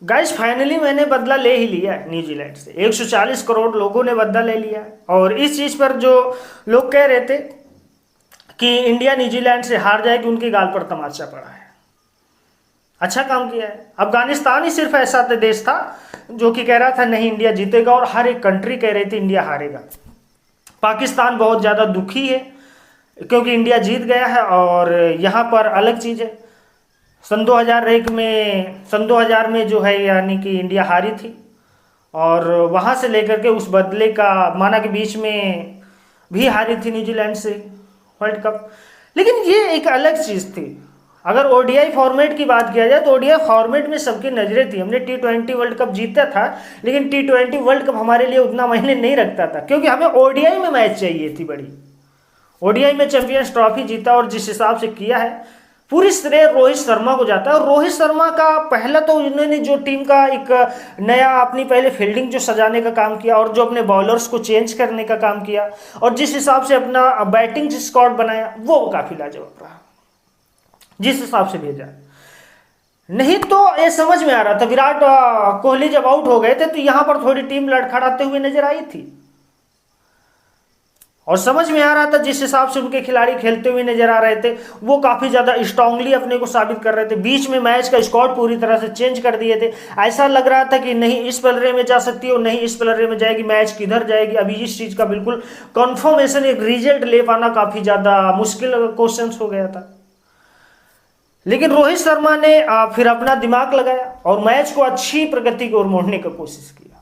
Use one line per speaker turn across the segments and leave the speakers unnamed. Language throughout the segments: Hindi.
गाइस फाइनली मैंने बदला ले ही लिया है न्यूजीलैंड से। 140 करोड़ लोगों ने बदला ले लिया है। और इस चीज पर जो लोग कह रहे थे कि इंडिया न्यूजीलैंड से हार जाएगी, उनकी गाल पर तमाचा पड़ा है। अच्छा काम किया है। अफगानिस्तान ही सिर्फ ऐसा देश था जो कि कह रहा था नहीं इंडिया जीतेगा, और हर एक कंट्री कह रही थी इंडिया हारेगा। पाकिस्तान बहुत ज़्यादा दुखी है क्योंकि इंडिया जीत गया है। और यहाँ पर अलग चीज़ है, सन 2000 में जो है यानी कि इंडिया हारी थी, और वहाँ से लेकर के उस बदले का माना कि बीच में भी हारी थी न्यूजीलैंड से वर्ल्ड कप। लेकिन ये एक अलग चीज़ थी। अगर ओडीआई फॉर्मेट की बात किया जाए तो ओडीआई फॉर्मेट में सबकी नजरें थी। हमने T20 वर्ल्ड कप जीता था, लेकिन T20 वर्ल्ड कप हमारे लिए उतना मायने नहीं रखता था क्योंकि हमें ओडीआई में मैच चाहिए थी बड़ी। ओडीआई में चैंपियंस ट्रॉफी जीता, और जिस हिसाब से किया है पूरी श्रेय रोहित शर्मा को जाता है। और रोहित शर्मा का पहला तो उन्होंने जो टीम का एक नया अपनी पहले फील्डिंग जो सजाने का काम किया, और जो अपने बॉलर्स को चेंज करने का काम किया, और जिस हिसाब से अपना बैटिंग स्क्वाड बनाया, वो काफी लाजवाब रहा। जिस हिसाब से भेजा, नहीं तो ये समझ में आ रहा था विराट कोहली जब आउट हो गए थे तो यहां पर थोड़ी टीम लड़खड़ाते हुए नजर आई थी, और समझ में आ रहा था जिस हिसाब से उनके खिलाड़ी खेलते हुए नजर आ रहे थे वो काफी ज्यादा स्ट्रांगली अपने को साबित कर रहे थे। बीच में मैच का स्क्वाड पूरी तरह से चेंज कर दिए थे। ऐसा लग रहा था कि नहीं इस पलरे में जा सकती है और नहीं इस पलरे में जाएगी, मैच किधर जाएगी, अभी इस चीज का बिल्कुल कंफर्मेशन, एक रिजल्ट ले पाना काफी ज्यादा मुश्किल क्वेश्चन हो गया था। लेकिन रोहित शर्मा ने फिर अपना दिमाग लगाया और मैच को अच्छी प्रगति की ओर मोड़ने की कोशिश किया।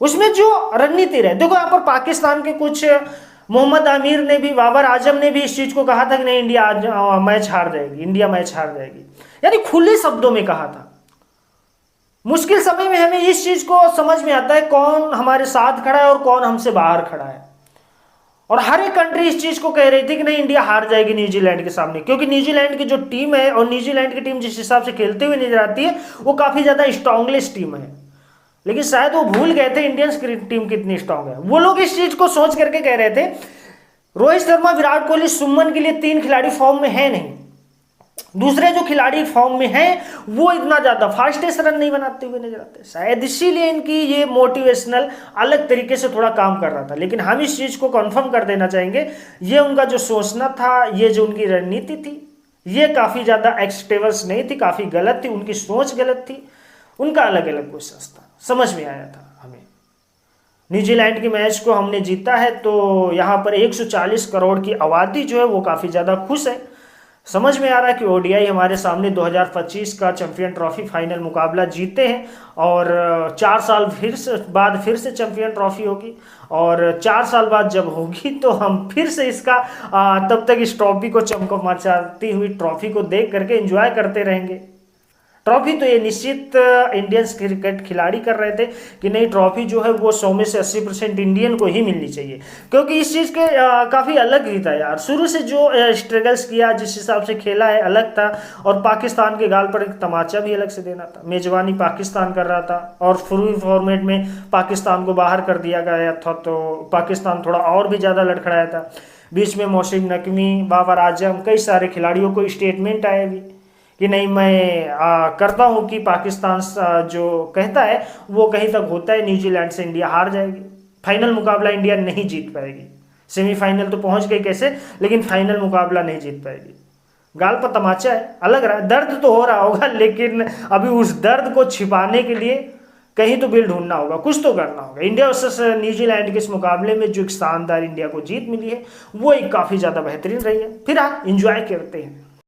उसमें जो रणनीति रहे, देखो यहाँ पर पाकिस्तान के कुछ मोहम्मद आमिर ने भी, बाबर आजम ने भी इस चीज को कहा था कि नहीं इंडिया मैच हार जाएगी, इंडिया मैच हार जाएगी, यानी खुले शब्दों में कहा था। मुश्किल समय में हमें इस चीज को समझ में आता है कौन हमारे साथ खड़ा है और कौन हमसे बाहर खड़ा है। और हर एक कंट्री इस चीज को कह रही थी कि नहीं इंडिया हार जाएगी न्यूजीलैंड के सामने, क्योंकि न्यूजीलैंड की जो टीम है और न्यूजीलैंड की टीम जिस हिसाब से खेलते हुए नजर आती है वो काफी ज्यादा स्ट्रांगलेस्ट टीम है। लेकिन शायद वो भूल गए थे इंडियंस की टीम कितनी स्ट्रांग है। वो लोग इस चीज को सोच करके कह रहे थे रोहित शर्मा, विराट कोहली, सुमन के लिए 3 खिलाड़ी फॉर्म में है नहीं, दूसरे जो खिलाड़ी फॉर्म में हैं वो इतना ज्यादा फास्टेस्ट रन नहीं बनाते हुए नजर आते, शायद इसीलिए इनकी ये मोटिवेशनल अलग तरीके से थोड़ा काम कर रहा था। लेकिन हम इस चीज को कंफर्म कर देना चाहेंगे, ये उनका जो सोचना था, ये जो उनकी रणनीति थी, ये काफी ज्यादा एक्सटेबल्स नहीं थी, काफी गलत थी, उनकी सोच गलत थी, उनका अलग अलग कोशिश था। समझ में आया था हमें। न्यूजीलैंड की मैच को हमने जीता है तो यहाँ पर 140 करोड़ की आबादी जो है वो काफी ज्यादा खुश है। समझ में आ रहा है कि ओडीआई हमारे सामने 2025 का चैंपियन ट्रॉफी फाइनल मुकाबला जीते हैं, और 4 साल बाद फिर से चैंपियन ट्रॉफी होगी, और 4 साल बाद जब होगी तो हम फिर से इसका तब तक इस ट्रॉफी को चमक मचाती हुई ट्रॉफी को देख करके एंजॉय करते रहेंगे। ट्रॉफी तो ये निश्चित इंडियंस क्रिकेट खिलाड़ी कर रहे थे कि नहीं ट्रॉफी जो है वो 100 में से 80% इंडियन को ही मिलनी चाहिए, क्योंकि इस चीज़ के काफ़ी अलग ही था यार। शुरू से जो स्ट्रगल्स किया, जिस हिसाब से खेला है अलग था, और पाकिस्तान के गाल पर एक तमाचा भी अलग से देना था। मेजबानी पाकिस्तान कर रहा था और फ्री फॉर्मेट में पाकिस्तान को बाहर कर दिया गया था, तो पाकिस्तान थोड़ा और भी ज़्यादा लड़खड़ाया था। बीच में मोहसिन नकवी, बाबर आजम, कई सारे खिलाड़ियों को स्टेटमेंट आए भी कि नहीं मैं करता हूं कि पाकिस्तान जो कहता है वो कहीं तक होता है, न्यूजीलैंड से इंडिया हार जाएगी, फाइनल मुकाबला इंडिया नहीं जीत पाएगी। सेमीफाइनल तो पहुंच गई कैसे, लेकिन फाइनल मुकाबला नहीं जीत पाएगी। गाल पर तमाचा है, अलग रहा, दर्द तो हो रहा होगा, लेकिन अभी उस दर्द को छिपाने के लिए कहीं तो बिल ढूंढना होगा, कुछ तो करना होगा। इंडिया वर्सेस न्यूजीलैंड के इस मुकाबले में जो एक शानदार इंडिया को जीत मिली है वो एक काफ़ी ज़्यादा बेहतरीन रही है। फिर आप इंजॉय करते हैं।